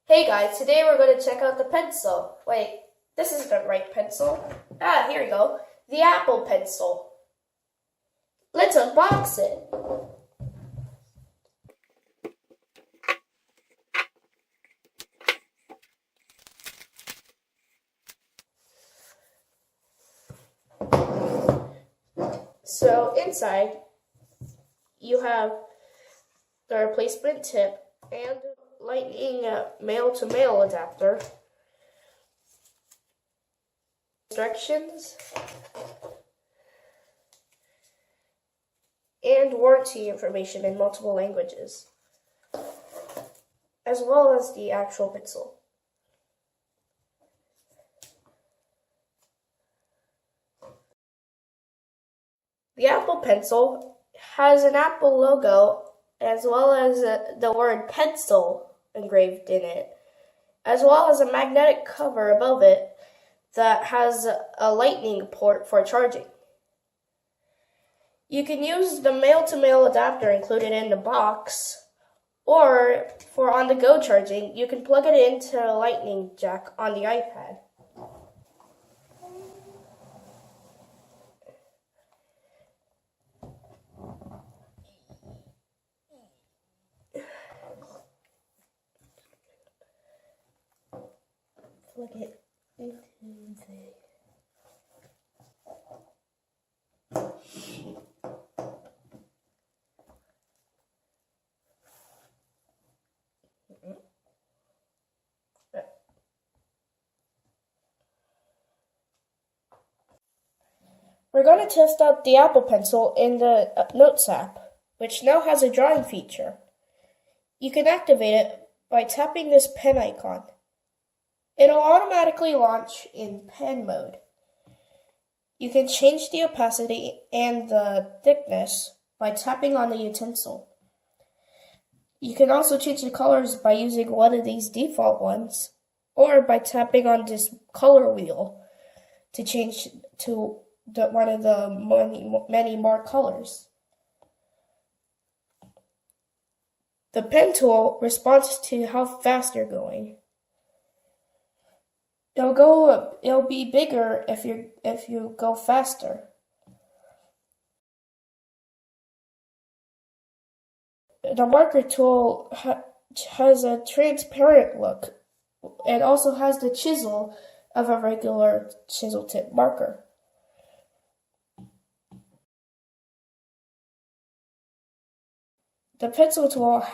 Hey guys, today we're going to check out the pencil. Wait, this isn't the right pencil. Here we go. The Apple Pencil. Let's unbox it. So inside, you have the replacement tip and Lightning male-to-male adapter, instructions, and warranty information in multiple languages, as well as the actual pencil. The Apple Pencil has an Apple logo as well as the word pencil engraved in it, as well as a magnetic cover above it that has a lightning port for charging. You can use the male-to-male adapter included in the box, or for on-the-go charging, you can plug it into a lightning jack on the iPad. Plug it into the... We're going to test out the Apple Pencil in the Notes app, which now has a drawing feature. You can activate it by tapping this pen icon. It'll automatically launch in pen mode. You can change the opacity and the thickness by tapping on the utensil. You can also change the colors by using one of these default ones, or by tapping on this color wheel to change to one of the many more colors. The pen tool responds to how fast you're going. It'll be bigger if you go faster. The marker tool has a transparent look and also has the chisel of a regular chisel tip marker. The pencil tool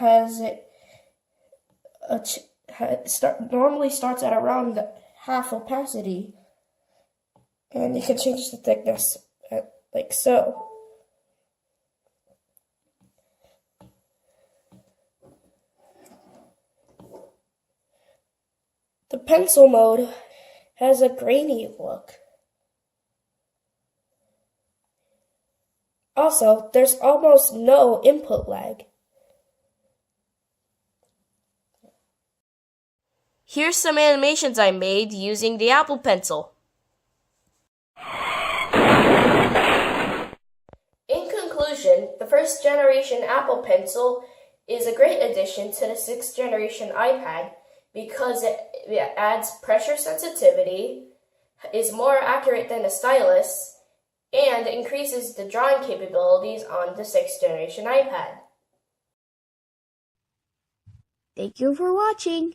normally starts at around half opacity, and you can change the thickness like so. The pencil mode has a grainy look. Also, there's almost no input lag. Here's some animations I made using the Apple Pencil. In conclusion, the first generation Apple Pencil is a great addition to the 6th generation iPad because it adds pressure sensitivity, is more accurate than a stylus, and increases the drawing capabilities on the 6th generation iPad. Thank you for watching.